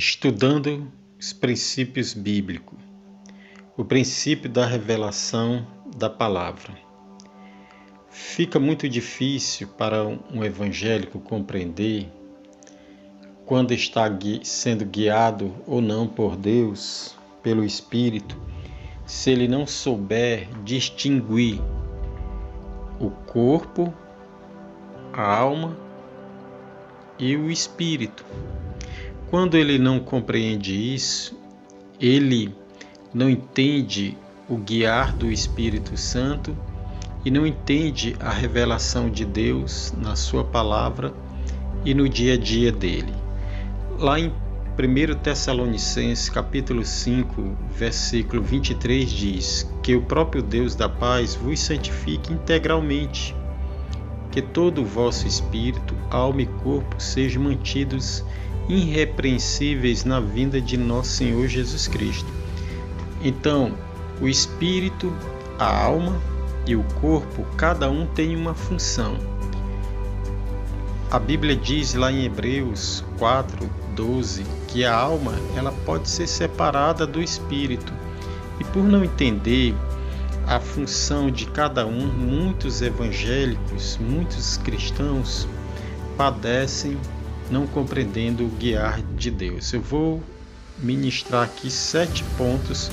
Estudando os princípios bíblicos, o princípio da revelação da palavra. Fica muito difícil para um evangélico compreender quando está sendo guiado ou não por Deus, pelo Espírito, se ele não souber distinguir o corpo, a alma e o espírito. Quando ele não compreende isso, ele não entende o guiar do Espírito Santo e não entende a revelação de Deus na sua palavra e no dia a dia dele. Lá em 1 Tessalonicenses capítulo 5, versículo 23 diz que o próprio Deus da paz vos santifique integralmente, que todo o vosso espírito, alma e corpo sejam mantidos irrepreensíveis na vinda de nosso Senhor Jesus Cristo. Então, o espírito, a alma e o corpo, cada um tem uma função. A Bíblia diz lá em Hebreus 4:12 que a alma ela pode ser separada do espírito. E por não entender a função de cada um, muitos evangélicos, muitos cristãos padecem não compreendendo o guiar de Deus. Eu vou ministrar aqui 7 pontos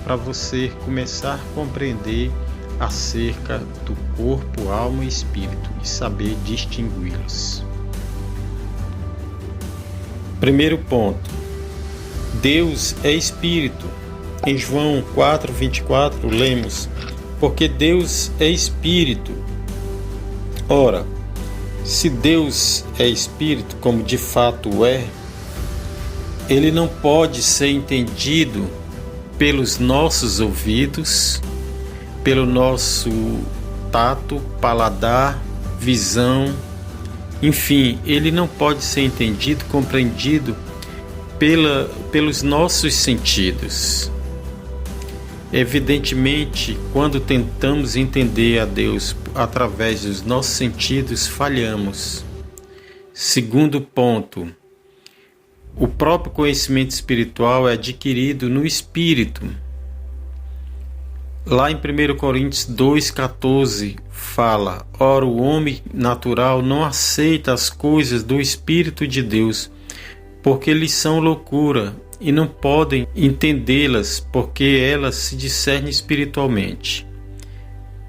para você começar a compreender acerca do corpo, alma e espírito e saber distingui-los. Primeiro ponto: Deus é espírito. Em João 4:24 lemos: porque Deus é espírito. Ora, se Deus é espírito, como de fato é, ele não pode ser entendido pelos nossos ouvidos, pelo nosso tato, paladar, visão, enfim, ele não pode ser entendido, compreendido pelos nossos sentidos. Evidentemente, quando tentamos entender a Deus através dos nossos sentidos, falhamos. Segundo ponto, o próprio conhecimento espiritual é adquirido no Espírito. Lá em 1 Coríntios 2,14 fala: ora, o homem natural não aceita as coisas do Espírito de Deus, porque lhes são loucura, e não podem entendê-las, porque elas se discernem espiritualmente.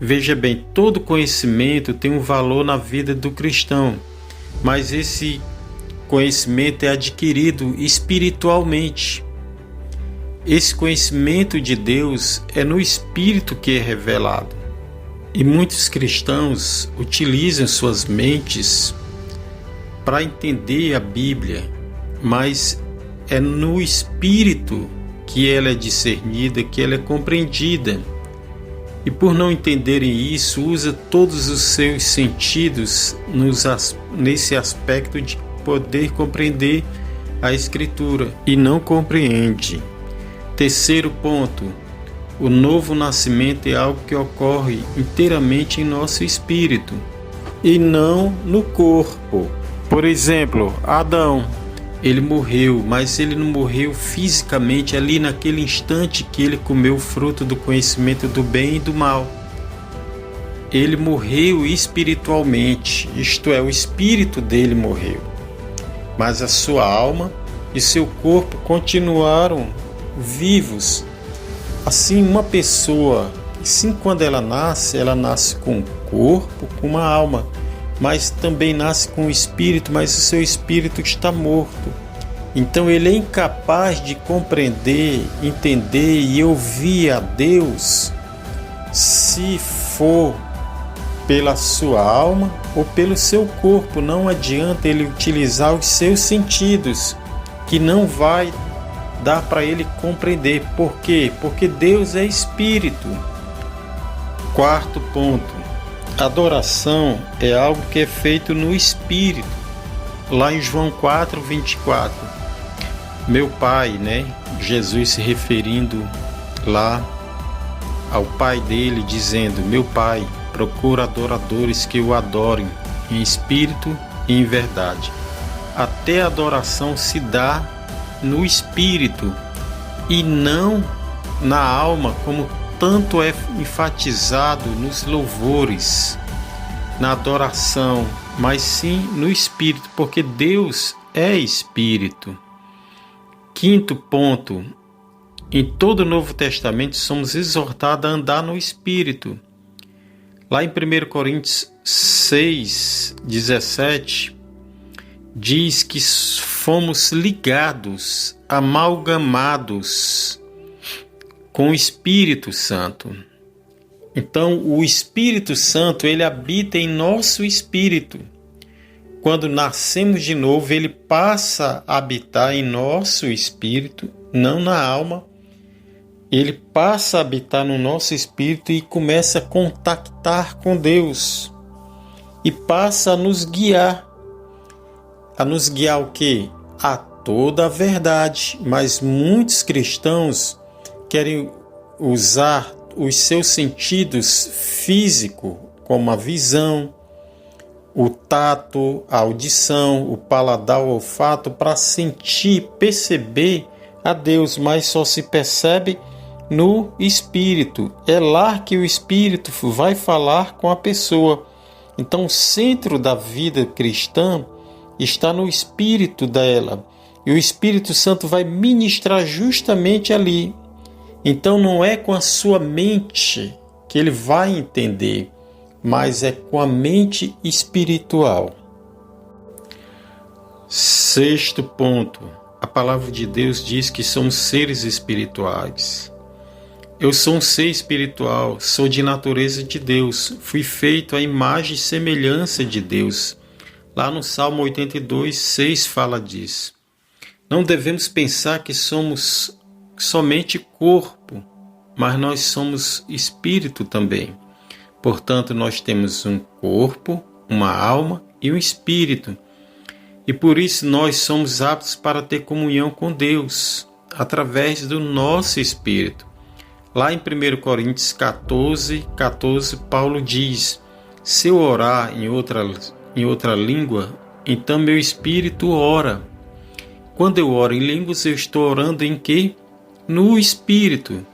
Veja bem, todo conhecimento tem um valor na vida do cristão, mas esse conhecimento é adquirido espiritualmente. Esse conhecimento de Deus é no Espírito que é revelado. E muitos cristãos utilizam suas mentes para entender a Bíblia, mas é no Espírito que ela é discernida, que ela é compreendida. E por não entenderem isso, usa todos os seus sentidos nesse aspecto de poder compreender a Escritura e não compreende. Terceiro ponto: o novo nascimento é algo que ocorre inteiramente em nosso espírito e não no corpo. Por exemplo, Adão, ele morreu, mas ele não morreu fisicamente ali naquele instante que ele comeu o fruto do conhecimento do bem e do mal. Ele morreu espiritualmente, isto é, o espírito dele morreu, mas a sua alma e seu corpo continuaram vivos. Assim, uma pessoa, sim, quando ela nasce com um corpo, com uma alma, mas também nasce com o espírito, mas o seu espírito está morto. Então ele é incapaz de compreender, entender e ouvir a Deus se for pela sua alma ou pelo seu corpo. Não adianta ele utilizar os seus sentidos, que não vai dar para ele compreender. Por quê? Porque Deus é espírito. Quarto ponto: adoração é algo que é feito no Espírito. Lá em João 4:24, meu Pai, Jesus se referindo lá ao Pai dele, dizendo: meu Pai procura adoradores que o adorem em espírito e em verdade. Até a adoração se dá no espírito e não na alma, como tanto é enfatizado nos louvores, na adoração, mas sim no espírito, porque Deus é espírito. Quinto ponto, em todo o Novo Testamento somos exortados a andar no espírito. Lá em 1 Coríntios 6:17, diz que fomos ligados, amalgamados com o Espírito Santo. Então, o Espírito Santo, ele habita em nosso espírito. Quando nascemos de novo, ele passa a habitar em nosso espírito, não na alma. Ele passa a habitar no nosso espírito e começa a contactar com Deus. E passa a nos guiar. A nos guiar o quê? A toda a verdade. Mas muitos cristãos querem usar os seus sentidos físicos, como a visão, o tato, a audição, o paladar, o olfato, para sentir, perceber a Deus, mas só se percebe no Espírito. É lá que o Espírito vai falar com a pessoa. Então, o centro da vida cristã está no Espírito dela. E o Espírito Santo vai ministrar justamente ali. Então, não é com a sua mente que ele vai entender, mas é com a mente espiritual. Sexto ponto. A palavra de Deus diz que somos seres espirituais. Eu sou um ser espiritual, sou de natureza de Deus, fui feito à imagem e semelhança de Deus. Lá no Salmo 82:6 fala disso. Não devemos pensar que somos somente corpo, mas nós somos espírito também. Portanto, nós temos um corpo, uma alma e um espírito. E por isso nós somos aptos para ter comunhão com Deus, através do nosso espírito. Lá em 1 Coríntios 14:14, Paulo diz: se eu orar em outra língua, então meu espírito ora. Quando eu oro em línguas, eu estou orando em quê? No espírito.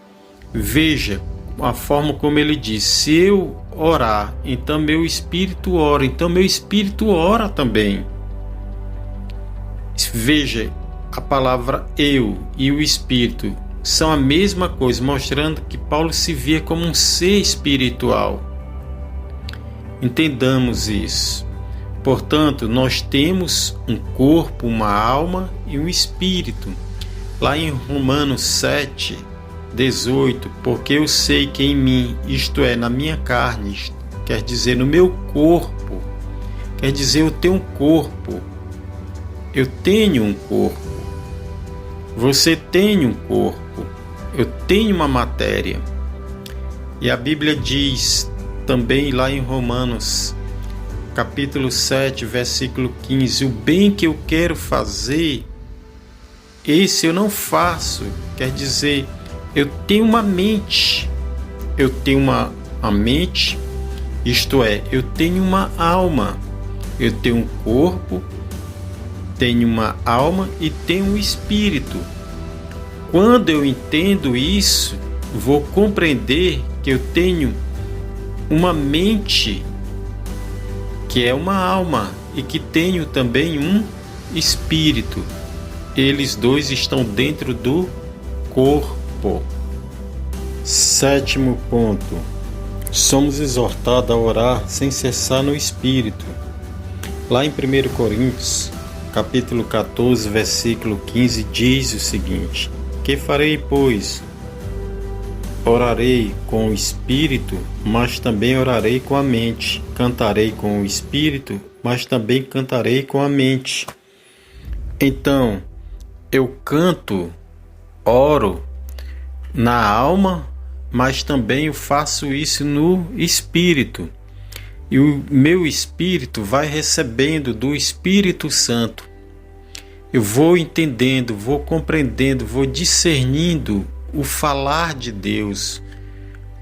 Veja a forma como ele diz: se eu orar, então meu espírito ora. Então meu espírito ora também. Veja, a palavra eu e o espírito são a mesma coisa, mostrando que Paulo se via como um ser espiritual. Entendamos isso. Portanto, nós temos um corpo, uma alma e um espírito. Lá em Romanos 7:18, porque eu sei que em mim, isto é, na minha carne, quer dizer, no meu corpo, quer dizer, eu tenho um corpo. Eu tenho um corpo. Você tem um corpo. Eu tenho uma matéria. E a Bíblia diz também lá em Romanos, capítulo 7, versículo 15, o bem que eu quero fazer, esse eu não faço. Quer dizer, eu tenho uma mente. Eu tenho uma mente, isto é, eu tenho uma alma. Eu tenho um corpo, tenho uma alma e tenho um espírito. Quando eu entendo isso, vou compreender que eu tenho uma mente, que é uma alma, e que tenho também um espírito. Eles dois estão dentro do corpo. Sétimo ponto. Somos exortados a orar sem cessar no espírito. Lá em 1 Coríntios, capítulo 14, versículo 15, diz o seguinte: que farei, pois? Orarei com o espírito, mas também orarei com a mente. Cantarei com o espírito, mas também cantarei com a mente. Então, eu canto, oro na alma, mas também eu faço isso no espírito. E o meu espírito vai recebendo do Espírito Santo. Eu vou entendendo, vou compreendendo, vou discernindo o falar de Deus.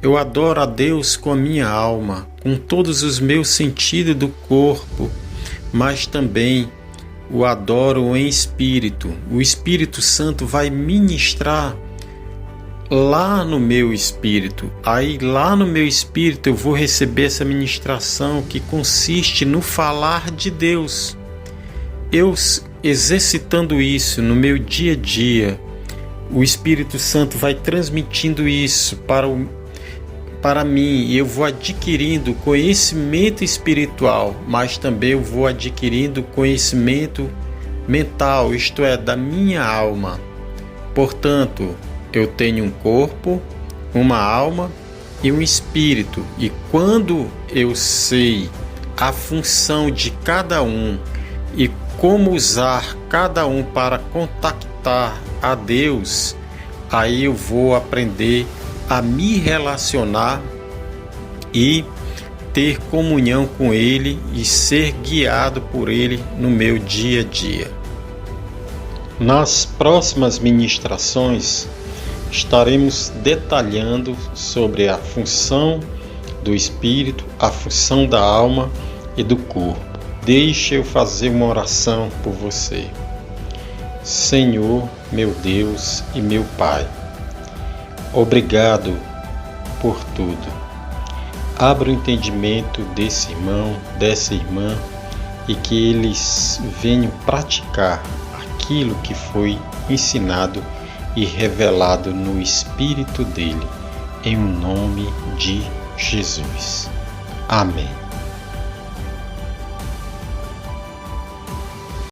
Eu adoro a Deus com a minha alma, com todos os meus sentidos do corpo, mas também o adoro em espírito. O Espírito Santo vai ministrar lá no meu espírito. Aí lá no meu espírito eu vou receber essa ministração que consiste no falar de Deus. Eu exercitando isso no meu dia a dia, o Espírito Santo vai transmitindo isso para mim, e eu vou adquirindo conhecimento espiritual, mas também eu vou adquirindo conhecimento mental, isto é, da minha alma. Portanto, eu tenho um corpo, uma alma e um espírito, e quando eu sei a função de cada um e como usar cada um para contactar a Deus, aí eu vou aprender a me relacionar e ter comunhão com Ele e ser guiado por Ele no meu dia a dia. Nas próximas ministrações estaremos detalhando sobre a função do espírito, a função da alma e do corpo. Deixe eu fazer uma oração por você. Senhor, meu Deus e meu Pai, obrigado por tudo. Abra o entendimento desse irmão, dessa irmã, e que eles venham praticar aquilo que foi ensinado e revelado no Espírito dele, em nome de Jesus. Amém.